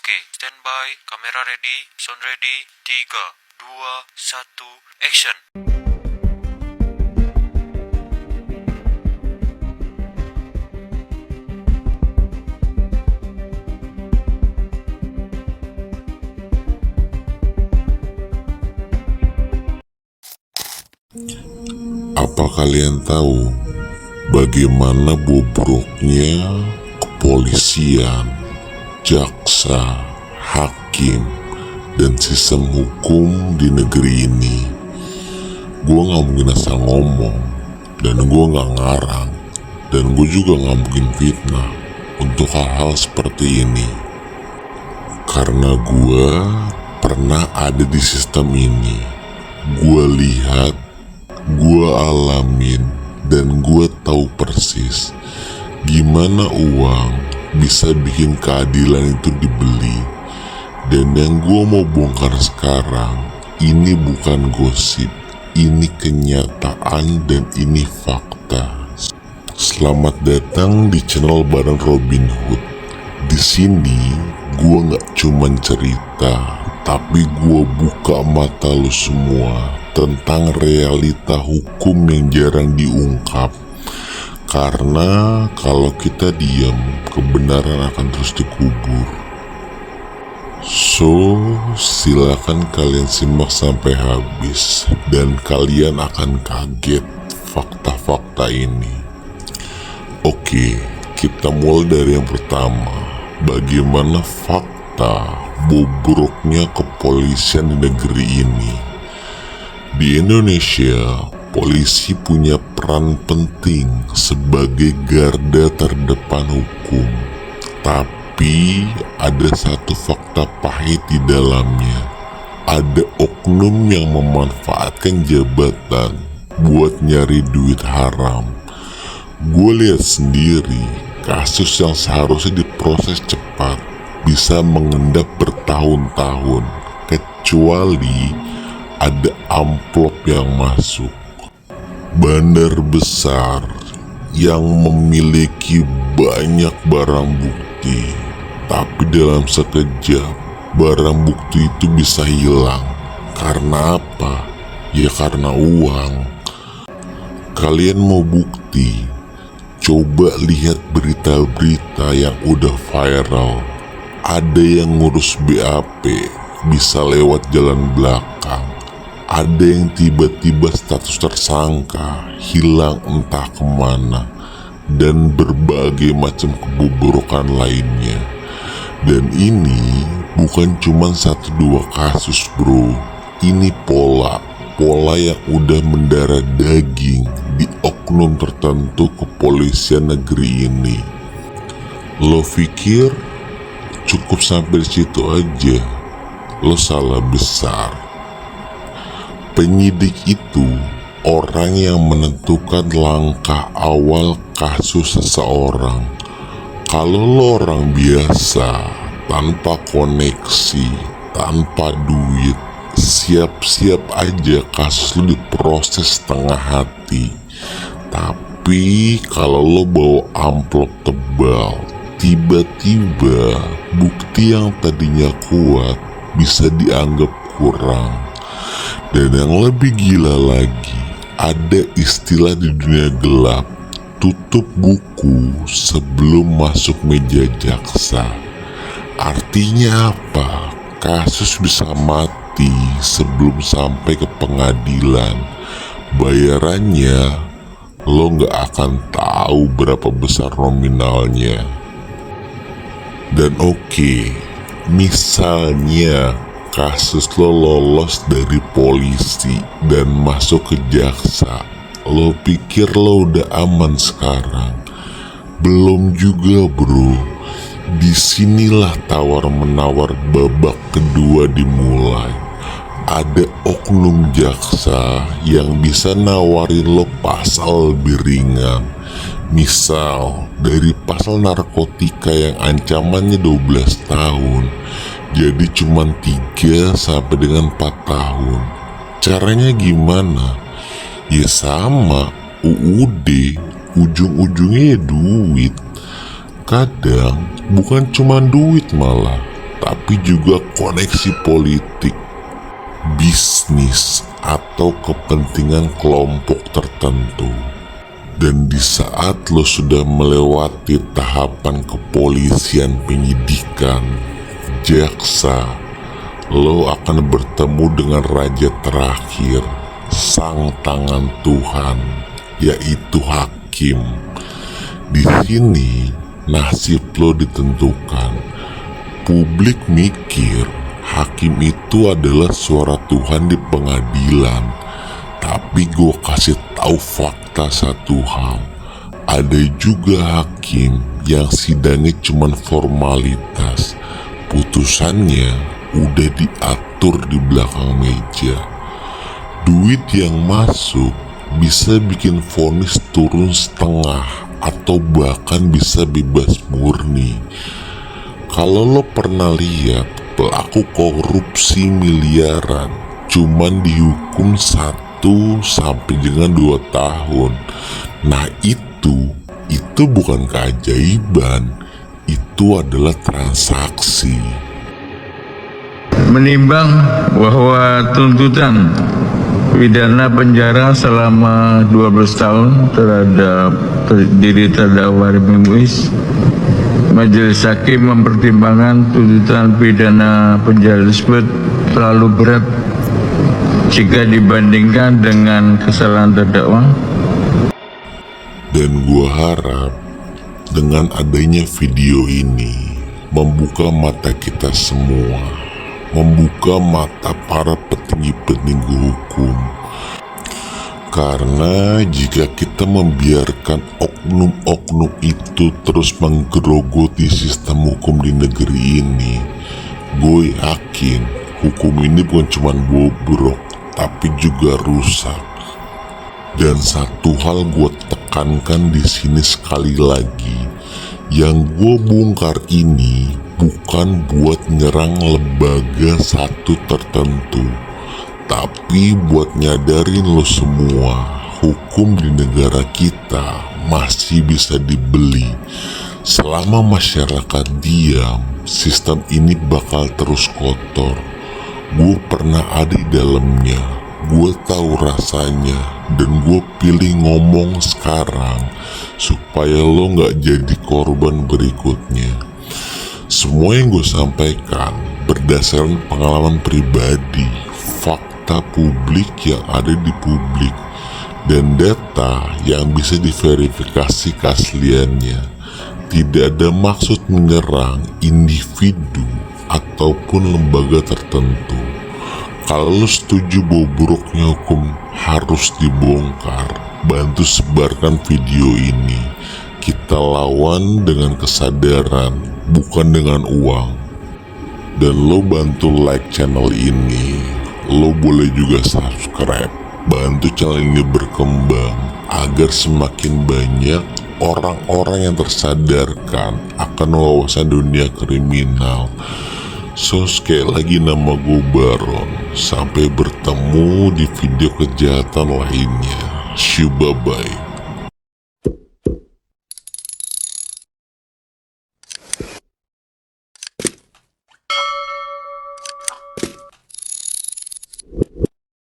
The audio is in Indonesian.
Oke, standby, kamera ready, sound ready, 3, 2, 1, action. Apa kalian tahu bagaimana bobroknya kepolisian, jaksa, hakim, dan sistem hukum di negeri ini? Gue gak mungkin asal ngomong, dan gue gak ngarang, dan gue juga gak mungkin fitnah untuk hal-hal seperti ini. Karena gue pernah ada di sistem ini. Gue lihat, gue alamin, dan gue tahu persis gimana uang bisa bikin keadilan itu dibeli. Dan yang gue mau bongkar sekarang, ini bukan gosip, ini kenyataan dan ini fakta. Selamat datang di channel bareng Robin Hood. Di sini gue nggak cuman cerita, tapi gue buka mata lu semua tentang realita hukum yang jarang diungkap. Karena kalau kita diam, kebenaran akan terus dikubur. So, silakan kalian simak sampai habis, dan kalian akan kaget fakta-fakta ini. Oke, kita mulai dari yang pertama. Bagaimana fakta bobroknya kepolisian di negeri ini? Di Indonesia, polisi punya peran penting sebagai garda terdepan hukum. Tapi ada satu fakta pahit di dalamnya. Ada oknum yang memanfaatkan jabatan buat nyari duit haram. Gue lihat sendiri, kasus yang seharusnya diproses cepat bisa mengendap bertahun-tahun, kecuali ada amplop yang masuk. Bandar besar yang memiliki banyak barang bukti, tapi dalam sekejap barang bukti itu bisa hilang. Karena apa? Ya karena uang. Kalian mau bukti? Coba lihat berita-berita yang udah viral. Ada yang ngurus BAP bisa lewat jalan belakang. Ada yang tiba-tiba status tersangka hilang entah kemana, dan berbagai macam kebobrokan lainnya. Dan ini bukan cuma 1-2 kasus bro. Ini pola yang udah mendarah daging di oknum tertentu kepolisian negeri ini. Lo pikir cukup sampai di situ aja? Lo salah besar. Penyidik itu orang yang menentukan langkah awal kasus seseorang. Kalau lo orang biasa, tanpa koneksi, tanpa duit, siap-siap aja kasus lo diproses setengah hati. Tapi kalau lo bawa amplop tebal, tiba-tiba bukti yang tadinya kuat bisa dianggap kurang. Dan yang lebih gila lagi, ada istilah di dunia gelap, tutup buku sebelum masuk meja jaksa. Artinya apa? Kasus bisa mati sebelum sampai ke pengadilan. Bayarannya lo gak akan tahu berapa besar nominalnya. Dan oke, misalnya kasus lo lolos dari polisi dan masuk ke jaksa, lo pikir lo udah aman sekarang? Belum juga bro. Disinilah tawar-menawar babak kedua dimulai. Ada oknum jaksa yang bisa nawarin lo pasal lebih ringan. Misal dari pasal narkotika yang ancamannya 12 tahun jadi cuma 3 sampai dengan 4 tahun. Caranya gimana? Ya sama, UUD, ujung-ujungnya ya duit. Kadang bukan cuma duit malah, tapi tapi juga koneksi politik, bisnis, atau kepentingan kelompok tertentu. Dan di saat lo sudah melewati tahapan kepolisian, penyidikan, jaksa, lo akan bertemu dengan raja terakhir, sang tangan Tuhan, yaitu hakim. Di sini nasib lo ditentukan. Publik mikir hakim itu adalah suara Tuhan di pengadilan. Tapi gue kasih tahu fakta satu hal. Ada juga hakim yang sidangnya cuman formalitas. Putusannya udah diatur di belakang meja. Duit yang masuk bisa bikin vonis turun setengah atau bahkan bisa bebas murni. Kalau lo pernah lihat pelaku korupsi miliaran cuman dihukum 1 sampai dengan 2 tahun. Nah itu bukan keajaiban, itu adalah transaksi. Menimbang bahwa tuntutan pidana penjara selama 12 tahun terhadap diri terdakwa Remy Muiz, Majelis Hakim mempertimbangkan tuntutan pidana penjara tersebut terlalu berat jika dibandingkan dengan kesalahan terdakwa. Dan gua harap dengan adanya video ini membuka mata kita semua, membuka mata para petinggi-petinggi hukum. Karena jika kita membiarkan oknum-oknum itu terus menggerogoti sistem hukum di negeri ini, gue yakin hukum ini bukan cuma bobrok, tapi juga rusak. Dan satu hal gue tekankan di sini sekali lagi, yang gue bongkar ini bukan buat nyerang lembaga satu tertentu, tapi buat nyadarin lo semua, hukum di negara kita masih bisa dibeli. Selama masyarakat diam, sistem ini bakal terus kotor. Gue pernah ada di dalamnya, gue tahu rasanya, dan gue pilih ngomong sekarang supaya lo gak jadi korban berikutnya. Semua yang gue sampaikan berdasarkan pengalaman pribadi, fakta publik yang ada di publik, dan data yang bisa diverifikasi keasliannya. Tidak ada maksud menyerang individu ataupun lembaga tertentu. Kalau lo setuju bahwa buruknya hukum harus dibongkar, bantu sebarkan video ini. Kita lawan dengan kesadaran, bukan dengan uang. Dan lo bantu like channel ini. Lo boleh juga subscribe, bantu channel ini berkembang agar semakin banyak orang-orang yang tersadarkan akan wawasan dunia kriminal. So sekali lagi nama gue Baron. Sampai bertemu di video kejahatan lainnya. Bye bye.